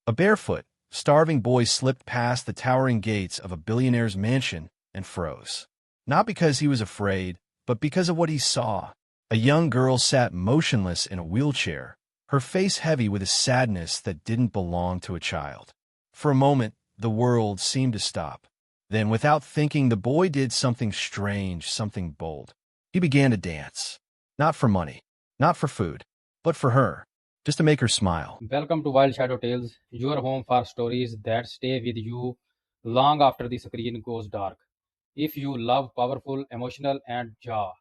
A barefoot, starving boy slipped past the towering gates of a billionaire's mansion and froze. Not because he was afraid, but because of what he saw. A young girl sat motionless in a wheelchair, her face heavy with a sadness that didn't belong to a child. For a moment, the world seemed to stop. Then, without thinking, the boy did something strange, something bold. He began to dance. Not for money, not for food, but for her, just to make her smile. Welcome to Wild Shadow Tales, your home for stories that stay with you long after the screen goes dark. If you love powerful, emotional, and jaw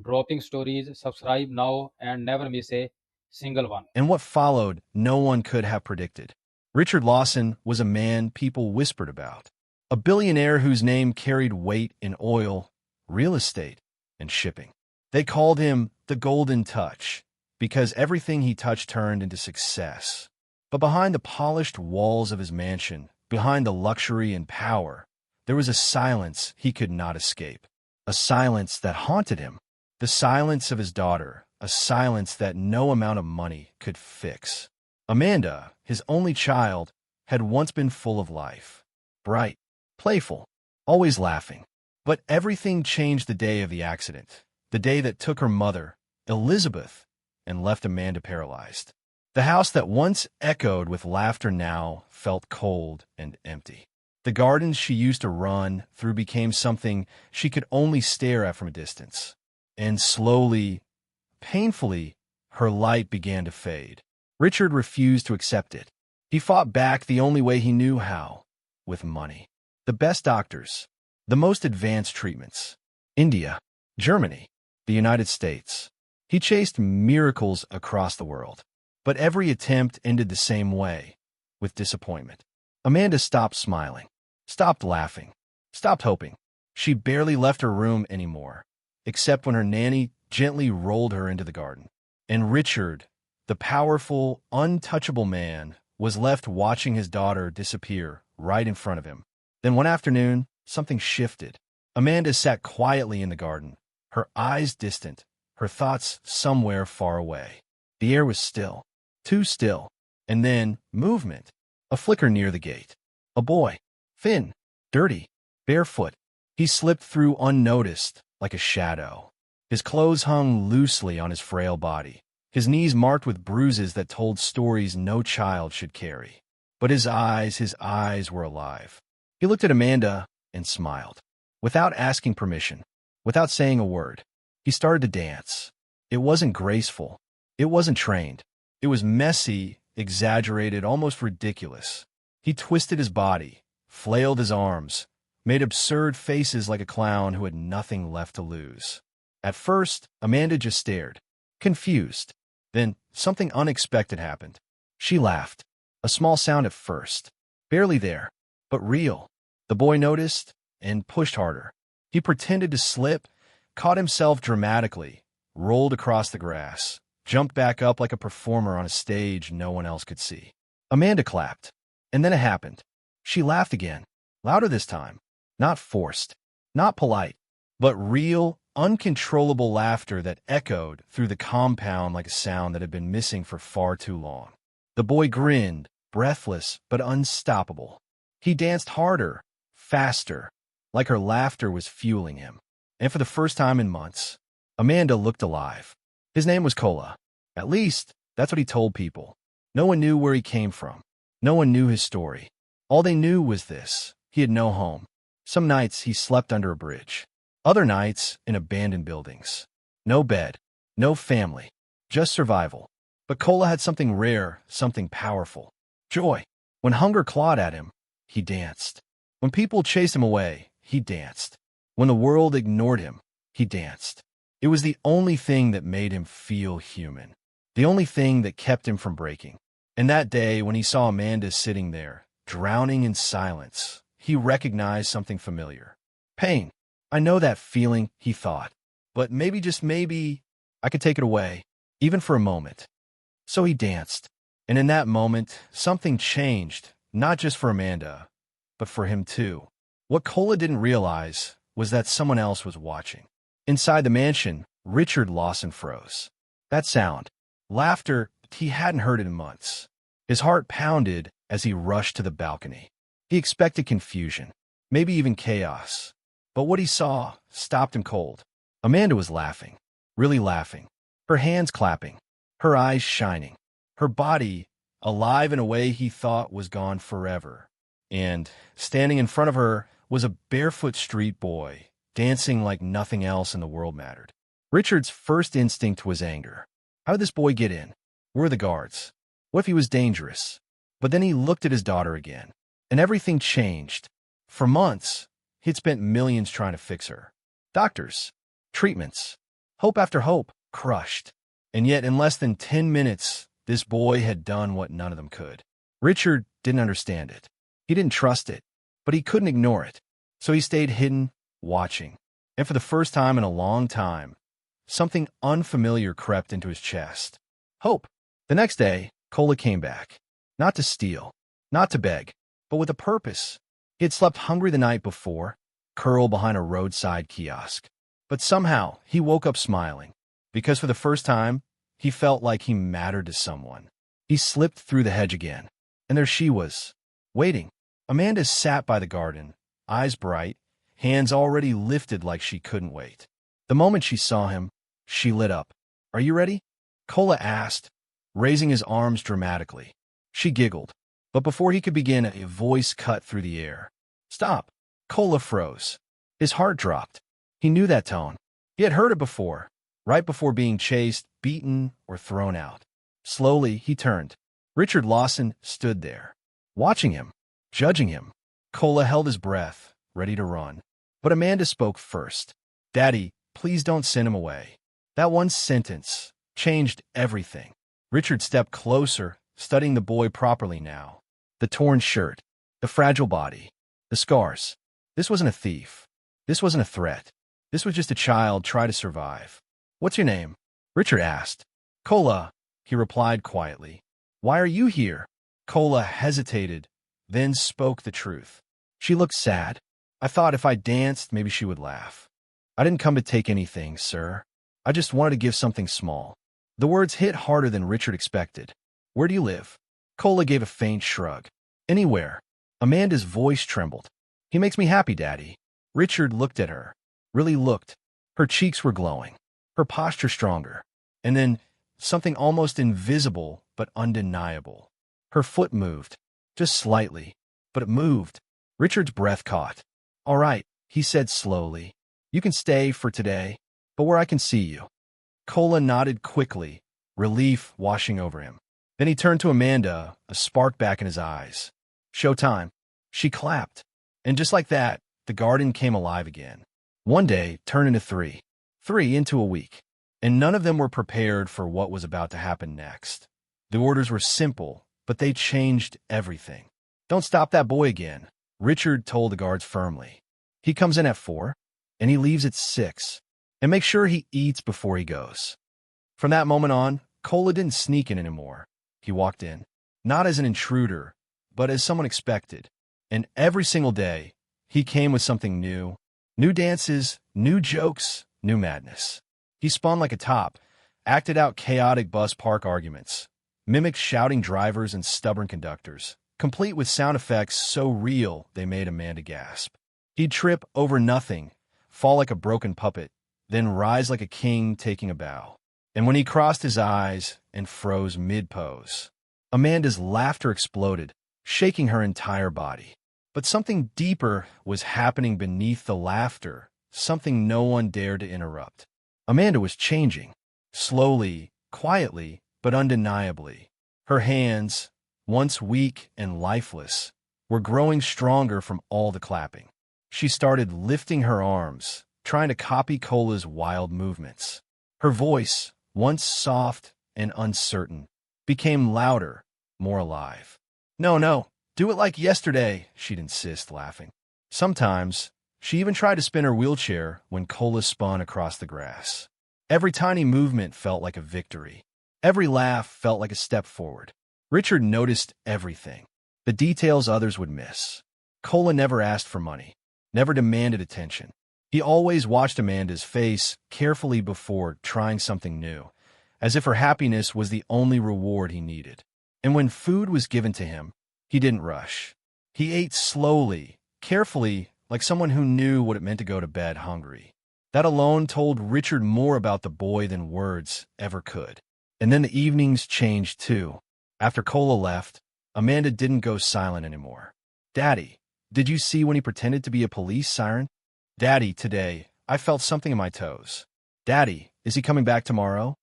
dropping stories, subscribe now and never miss a single one. And what followed, no one could have predicted. Richard Lawson was a man people whispered about, a billionaire whose name carried weight in oil, real estate, and shipping. They called him the Golden Touch because everything he touched turned into success. But behind the polished walls of his mansion, behind the luxury and power, there was a silence he could not escape, a silence that haunted him, the silence of his daughter, a silence that no amount of money could fix. Amanda, his only child, had once been full of life, bright, playful, always laughing. But everything changed the day of the accident, the day that took her mother, Elizabeth, and left Amanda paralyzed. The house that once echoed with laughter now felt cold and empty. The gardens she used to run through became something she could only stare at from a distance. And slowly, painfully, her light began to fade. Richard refused to accept it. He fought back the only way he knew how, with money. The best doctors, the most advanced treatments. India, Germany, the United States. He chased miracles across the world. But every attempt ended the same way, with disappointment. Amanda stopped smiling, stopped laughing, stopped hoping. She barely left her room anymore, except when her nanny gently rolled her into the garden. And Richard, the powerful, untouchable man, was left watching his daughter disappear right in front of him. Then one afternoon, something shifted. Amanda sat quietly in the garden, her eyes distant, her thoughts somewhere far away. The air was still, too still, and then movement, a flicker near the gate. A boy, thin, dirty, barefoot. He slipped through unnoticed, like a shadow. His clothes hung loosely on his frail body, his knees marked with bruises that told stories no child should carry. But his eyes were alive. He looked at Amanda and smiled. Without asking permission, without saying a word, he started to dance. It wasn't graceful. It wasn't trained. It was messy, exaggerated, almost ridiculous. He twisted his body, flailed his arms, made absurd faces like a clown who had nothing left to lose. At first, Amanda just stared, confused. Then, something unexpected happened. She laughed. A small sound at first, barely there, but real. The boy noticed and pushed harder. He pretended to slip, caught himself dramatically, rolled across the grass, jumped back up like a performer on a stage no one else could see. Amanda clapped. And then it happened. She laughed again, louder this time. Not forced, not polite, but real, uncontrollable laughter that echoed through the compound like a sound that had been missing for far too long. The boy grinned, breathless but unstoppable. He danced harder, faster, like her laughter was fueling him. And for the first time in months, Amanda looked alive. His name was Kola. At least, that's what he told people. No one knew where he came from. No one knew his story. All they knew was this: he had no home. Some nights he slept under a bridge. Other nights in abandoned buildings. No bed, no family, just survival. But Kola had something rare, something powerful. Joy. When hunger clawed at him, he danced. When people chased him away, he danced. When the world ignored him, he danced. It was the only thing that made him feel human. The only thing that kept him from breaking. And that day, when he saw Amanda sitting there, drowning in silence, he recognized something familiar. Pain. I know that feeling, he thought. But maybe, just maybe, I could take it away, even for a moment. So he danced. And in that moment, something changed, not just for Amanda, but for him too. What Kola didn't realize was that someone else was watching. Inside the mansion, Richard Lawson froze. That sound, laughter, he hadn't heard it in months. His heart pounded as he rushed to the balcony. He expected confusion, maybe even chaos. But what he saw stopped him cold. Amanda was laughing, really laughing, her hands clapping, her eyes shining, her body alive in a way he thought was gone forever. And standing in front of her was a barefoot street boy, dancing like nothing else in the world mattered. Richard's first instinct was anger. How did this boy get in? Where were the guards? What if he was dangerous? But then he looked at his daughter again, and everything changed. For months, he'd spent millions trying to fix her. Doctors, treatments, hope after hope, crushed. And yet, in less than 10 minutes, this boy had done what none of them could. Richard didn't understand it. He didn't trust it, but he couldn't ignore it. So he stayed hidden, watching. And for the first time in a long time, something unfamiliar crept into his chest. Hope. The next day, Cola came back. Not to steal, not to beg, but with a purpose. He had slept hungry the night before, curled behind a roadside kiosk. But somehow, he woke up smiling, because for the first time, he felt like he mattered to someone. He slipped through the hedge again, and there she was, waiting. Amanda sat by the garden, eyes bright, hands already lifted like she couldn't wait. The moment she saw him, she lit up. "Are you ready?" Cola asked, raising his arms dramatically. She giggled, but before he could begin, a voice cut through the air. "Stop." Cola froze. His heart dropped. He knew that tone. He had heard it before, right before being chased, beaten, or thrown out. Slowly, he turned. Richard Lawson stood there, watching him, judging him. Cola held his breath, ready to run. But Amanda spoke first. "Daddy, please don't send him away." That one sentence changed everything. Richard stepped closer, studying the boy properly now. The torn shirt, the fragile body, the scars. This wasn't a thief. This wasn't a threat. This was just a child trying to survive. "What's your name?" Richard asked. "Cola," he replied quietly. "Why are you here?" Cola hesitated, then spoke the truth. She looked sad. "I thought if I danced, maybe she would laugh. I didn't come to take anything, sir. I just wanted to give something small." The words hit harder than Richard expected. "Where do you live?" Cola gave a faint shrug. "Anywhere." Amanda's voice trembled. "He makes me happy, Daddy." Richard looked at her. Really looked. Her cheeks were glowing, her posture stronger. And then something almost invisible but undeniable. Her foot moved, just slightly, but it moved. Richard's breath caught. "All right," he said slowly. "You can stay for today, but where I can see you." Cola nodded quickly, relief washing over him. Then he turned to Amanda, a spark back in his eyes. "Showtime." She clapped. And just like that, the garden came alive again. One day turned into three into a week. And none of them were prepared for what was about to happen next. The orders were simple, but they changed everything. "Don't stop that boy again," Richard told the guards firmly. "He comes in at 4, and he leaves at 6. And make sure he eats before he goes." From that moment on, Cola didn't sneak in anymore. He walked in, not as an intruder, but as someone expected. And every single day, he came with something new. New dances, new jokes, new madness. He spun like a top, acted out chaotic bus park arguments, mimicked shouting drivers and stubborn conductors, complete with sound effects so real they made Amanda gasp. He'd trip over nothing, fall like a broken puppet, then rise like a king taking a bow. And when he crossed his eyes and froze mid-pose, Amanda's laughter exploded, shaking her entire body. But something deeper was happening beneath the laughter, something no one dared to interrupt. Amanda was changing, slowly, quietly, but undeniably. Her hands, once weak and lifeless, were growing stronger from all the clapping. She started lifting her arms, trying to copy Cola's wild movements. Her voice, once soft and uncertain, became louder, more alive. No, do it like yesterday," she'd insist, laughing. Sometimes, she even tried to spin her wheelchair when Cola spun across the grass. Every tiny movement felt like a victory. Every laugh felt like a step forward. Richard noticed everything, the details others would miss. Cola never asked for money, never demanded attention. He always watched Amanda's face carefully before trying something new, as if her happiness was the only reward he needed. And when food was given to him, He didn't rush. He ate slowly, carefully, like someone who knew what it meant to go to bed hungry. That alone told Richard more about the boy than words ever could. And then the evenings changed too. After Cola left, Amanda didn't go silent anymore. "Daddy, did you see when he pretended to be a police siren?" "Daddy, today, I felt something in my toes." "Daddy, is he coming back tomorrow?"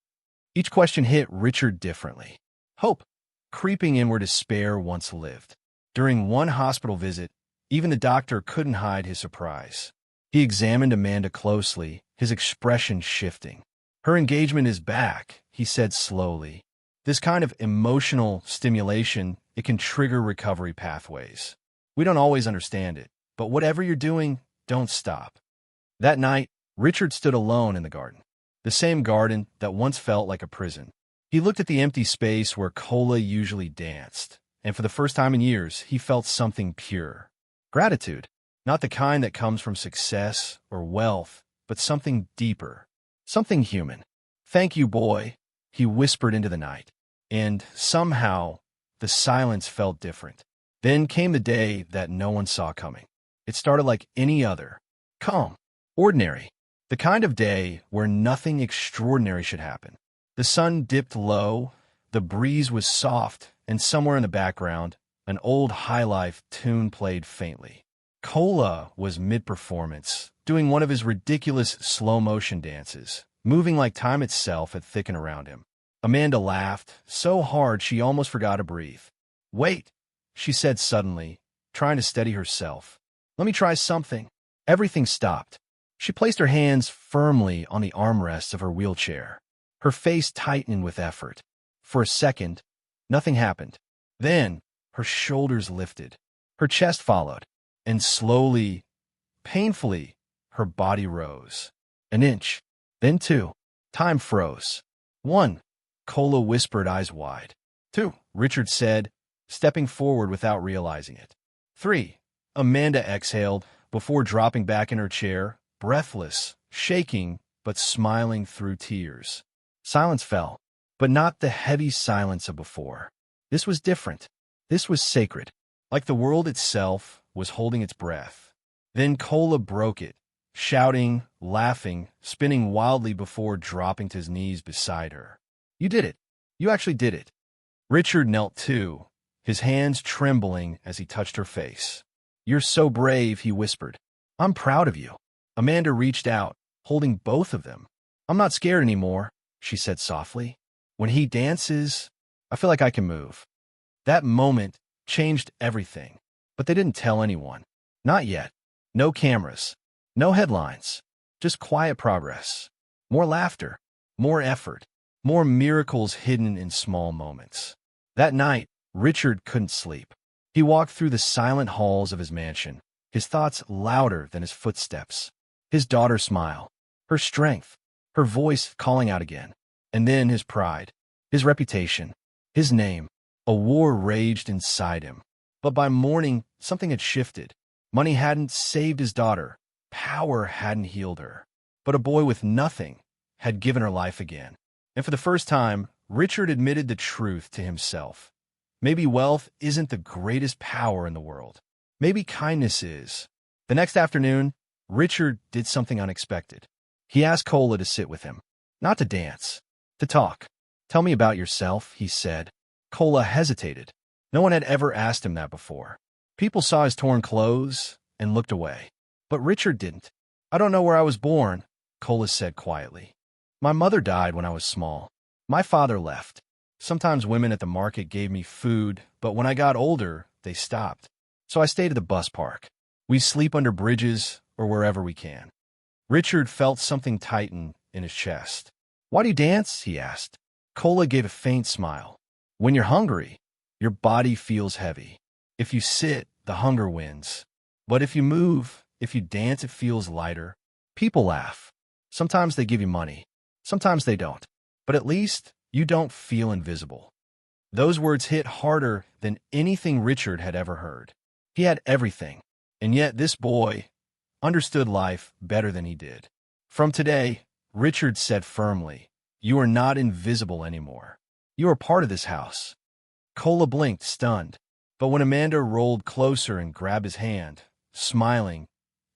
Each question hit Richard differently. Hope, creeping in where despair once lived. During one hospital visit, even the doctor couldn't hide his surprise. He examined Amanda closely, his expression shifting. "Her engagement is back," he said slowly. "This kind of emotional stimulation, it can trigger recovery pathways. We don't always understand it, but whatever you're doing, don't stop." That night, Richard stood alone in the garden. The same garden that once felt like a prison. He looked at the empty space where Cola usually danced, and for the first time in years, he felt something pure. Gratitude. Not the kind that comes from success or wealth, but something deeper. Something human. "Thank you, boy," he whispered into the night. And somehow, the silence felt different. Then came the day that no one saw coming. It started like any other. Calm. Ordinary. The kind of day where nothing extraordinary should happen. The sun dipped low, the breeze was soft, and somewhere in the background, an old highlife tune played faintly. Cola was mid-performance, doing one of his ridiculous slow-motion dances, moving like time itself had thickened around him. Amanda laughed, so hard she almost forgot to breathe. "Wait," she said suddenly, trying to steady herself. "Let me try something." Everything stopped. She placed her hands firmly on the armrests of her wheelchair. Her face tightened with effort. For a second, nothing happened. Then, her shoulders lifted. Her chest followed. And slowly, painfully, her body rose. An inch. Then 2. Time froze. 1. Cola whispered, eyes wide. 2. Richard said, stepping forward without realizing it. 3. Amanda exhaled before dropping back in her chair, breathless, shaking, but smiling through tears. Silence fell, but not the heavy silence of before. This was different. This was sacred, like the world itself was holding its breath. Then Cola broke it, shouting, laughing, spinning wildly before dropping to his knees beside her. "You did it. You actually did it." Richard knelt too, his hands trembling as he touched her face. "You're so brave," he whispered. "I'm proud of you." Amanda reached out, holding both of them. "I'm not scared anymore," she said softly. "When he dances, I feel like I can move." That moment changed everything, but they didn't tell anyone. Not yet. No cameras. No headlines. Just quiet progress. More laughter. More effort. More miracles hidden in small moments. That night, Richard couldn't sleep. He walked through the silent halls of his mansion, his thoughts louder than his footsteps. His daughter's smile, her strength, her voice calling out again. And then his pride, his reputation, his name. A war raged inside him. But by morning, something had shifted. Money hadn't saved his daughter. Power hadn't healed her. But a boy with nothing had given her life again. And for the first time, Richard admitted the truth to himself. Maybe wealth isn't the greatest power in the world. Maybe kindness is. The next afternoon, Richard did something unexpected. He asked Cola to sit with him. Not to dance, to talk. "Tell me about yourself," he said. Cola hesitated. No one had ever asked him that before. People saw his torn clothes and looked away. But Richard didn't. "I don't know where I was born," Cola said quietly. "My mother died when I was small. My father left. Sometimes women at the market gave me food, but when I got older, they stopped. So I stayed at the bus park. We sleep under bridges or wherever we can." Richard felt something tighten in his chest. "Why do you dance?" he asked. Cola gave a faint smile. "When you're hungry, your body feels heavy. If you sit, the hunger wins. But if you move, if you dance, it feels lighter. People laugh. Sometimes they give you money. Sometimes they don't. But at least you don't feel invisible." Those words hit harder than anything Richard had ever heard. He had everything, and yet this boy understood life better than he did. "From today," Richard said firmly, "you are not invisible anymore. You are part of this house." Cola blinked, stunned. But when Amanda rolled closer and grabbed his hand, smiling,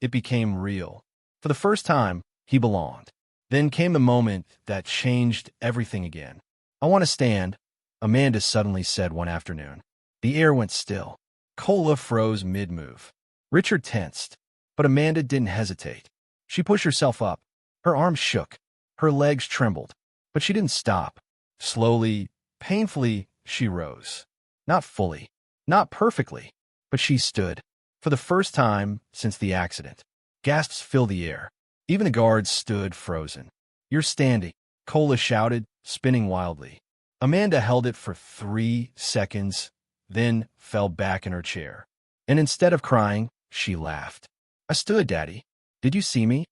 it became real. For the first time, he belonged. Then came the moment that changed everything again. "I want to stand," Amanda suddenly said one afternoon. The air went still. Cola froze mid-move. Richard tensed, but Amanda didn't hesitate. She pushed herself up. Her arms shook. Her legs trembled. But she didn't stop. Slowly, painfully, she rose. Not fully, not perfectly, but she stood. For the first time since the accident. Gasps filled the air. Even the guards stood frozen. "You're standing," Cola shouted, spinning wildly. Amanda held it for 3 seconds, then fell back in her chair. And instead of crying, she laughed. "I stood, Daddy. Did you see me?"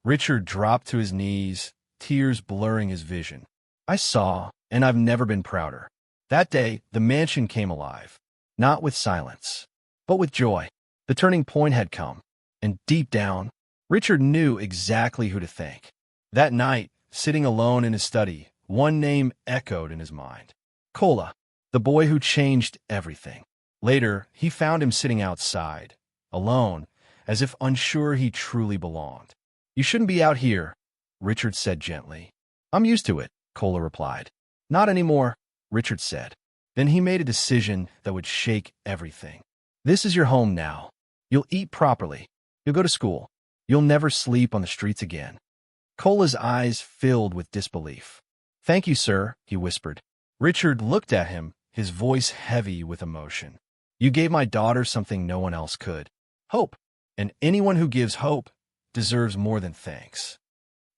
Richard dropped to his knees, tears blurring his vision. "I saw, and I've never been prouder." That day, the mansion came alive. Not with silence, but with joy. The turning point had come. And deep down, Richard knew exactly who to thank. That night, sitting alone in his study, one name echoed in his mind. Cola, the boy who changed everything. Later, he found him sitting outside, alone, as if unsure he truly belonged. "You shouldn't be out here," Richard said gently. "I'm used to it," Cola replied. "Not anymore," Richard said. Then he made a decision that would shake everything. "This is your home now. You'll eat properly. You'll go to school. You'll never sleep on the streets again." Cola's eyes filled with disbelief. "Thank you, sir," he whispered. Richard looked at him, his voice heavy with emotion. "You gave my daughter something no one else could. Hope. And anyone who gives hope deserves more than thanks."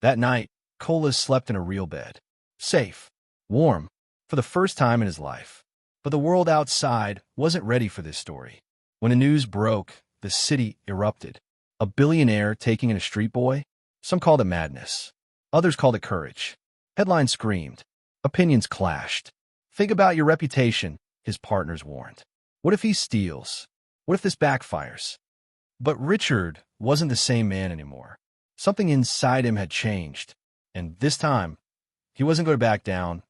That night, Cola slept in a real bed. Safe. Warm. For the first time in his life. But the world outside wasn't ready for this story. When the news broke, the city erupted. A billionaire taking in a street boy? Some called it madness. Others called it courage. Headlines screamed. Opinions clashed. "Think about your reputation," his partners warned. "What if he steals? What if this backfires?" But Richard wasn't the same man anymore. Something inside him had changed. And this time, he wasn't going to back down.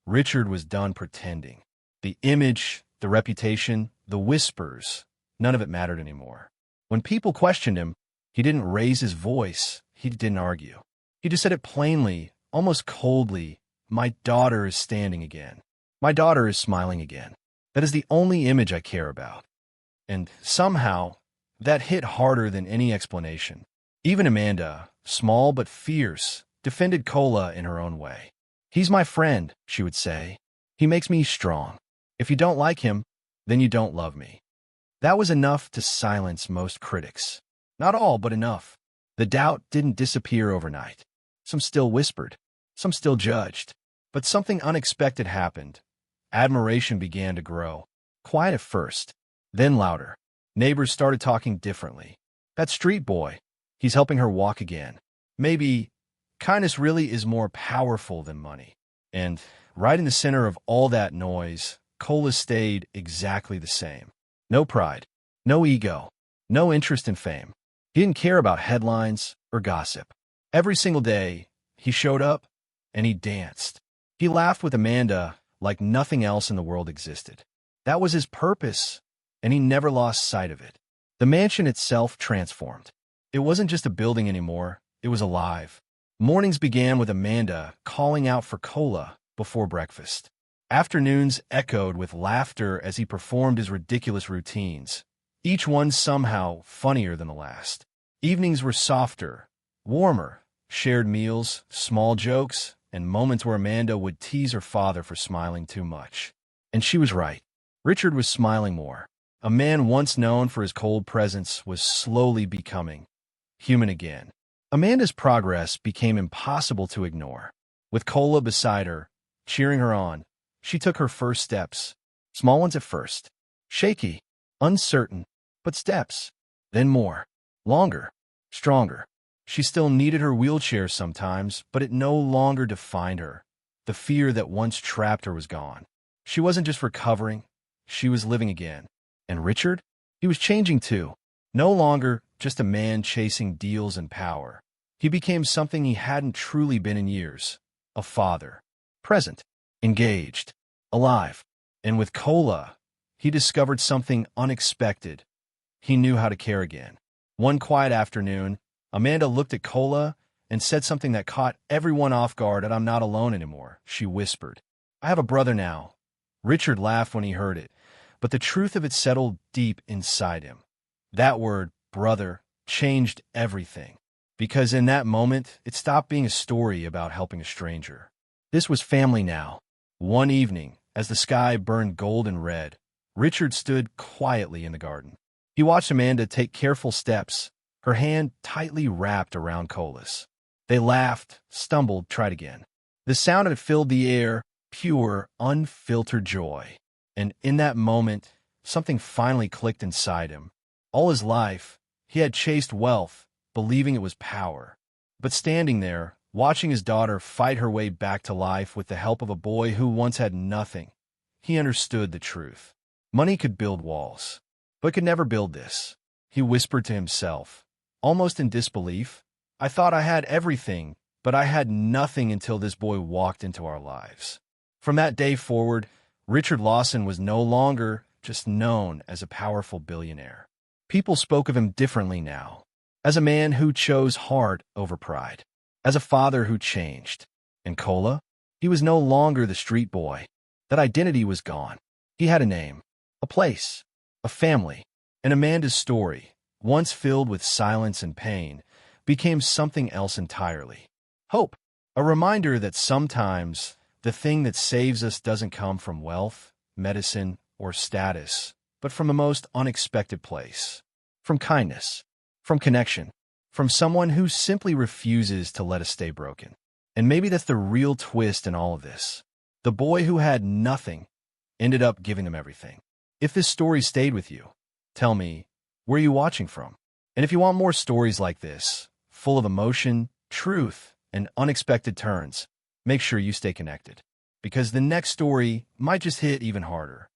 Richard was done pretending. The image, the reputation, the whispers, none of it mattered anymore. When people questioned him, he didn't raise his voice. He didn't argue. He just said it plainly, almost coldly. "My daughter is standing again. My daughter is smiling again. That is the only image I care about." And somehow, that hit harder than any explanation. Even Amanda, small but fierce, defended Cola in her own way. "He's my friend," she would say. "He makes me strong. If you don't like him, then you don't love me." That was enough to silence most critics. Not all, but enough. The doubt didn't disappear overnight. Some still whispered. Some still judged. But something unexpected happened. Admiration began to grow. Quiet at first, then louder. Neighbors started talking differently. "That street boy, he's helping her walk again. Maybe kindness really is more powerful than money." And right in the center of all that noise, Cola stayed exactly the same. No pride, no ego, no interest in fame. He didn't care about headlines or gossip. Every single day, he showed up and he danced. He laughed with Amanda like nothing else in the world existed. That was his purpose, and he never lost sight of it. The mansion itself transformed. It wasn't just a building anymore, it was alive. Mornings began with Amanda calling out for Cola before breakfast. Afternoons echoed with laughter as he performed his ridiculous routines, each one somehow funnier than the last. Evenings were softer, warmer, shared meals, small jokes, and moments where Amanda would tease her father for smiling too much. And she was right. Richard was smiling more. A man once known for his cold presence was slowly becoming human again. Amanda's progress became impossible to ignore. With Cola beside her, cheering her on, she took her first steps. Small ones at first. Shaky, uncertain, but steps. Then more. Longer. Stronger. She still needed her wheelchair sometimes, but it no longer defined her. The fear that once trapped her was gone. She wasn't just recovering, she was living again. And Richard? He was changing too. No longer just a man chasing deals and power. He became something he hadn't truly been in years. A father. Present. Engaged. Alive. And with Cola, he discovered something unexpected. He knew how to care again. One quiet afternoon, Amanda looked at Cola and said something that caught everyone off guard. "And I'm not alone anymore," she whispered. "I have a brother now." Richard laughed when he heard it, but the truth of it settled deep inside him. That word, brother, changed everything. Because in that moment, it stopped being a story about helping a stranger. This was family now. One evening, as the sky burned gold and red, Richard stood quietly in the garden. He watched Amanda take careful steps, her hand tightly wrapped around Cola's. They laughed, stumbled, tried again. The sound of it filled the air, pure, unfiltered joy. And in that moment, something finally clicked inside him. All his life, he had chased wealth, believing it was power. But standing there, watching his daughter fight her way back to life with the help of a boy who once had nothing, he understood the truth. Money could build walls, but could never build this. He whispered to himself, almost in disbelief, "I thought I had everything, but I had nothing until this boy walked into our lives." From that day forward, Richard Lawson was no longer just known as a powerful billionaire. People spoke of him differently now, as a man who chose heart over pride, as a father who changed. And Cola? He was no longer the street boy. That identity was gone. He had a name, a place, a family, and Amanda's story, once filled with silence and pain, became something else entirely. Hope, a reminder that sometimes the thing that saves us doesn't come from wealth, medicine, or status, but from the most unexpected place. From kindness, from connection, from someone who simply refuses to let us stay broken. And maybe that's the real twist in all of this. The boy who had nothing ended up giving them everything. If this story stayed with you, tell me, where are you watching from? And if you want more stories like this, full of emotion, truth, and unexpected turns, make sure you stay connected. Because the next story might just hit even harder.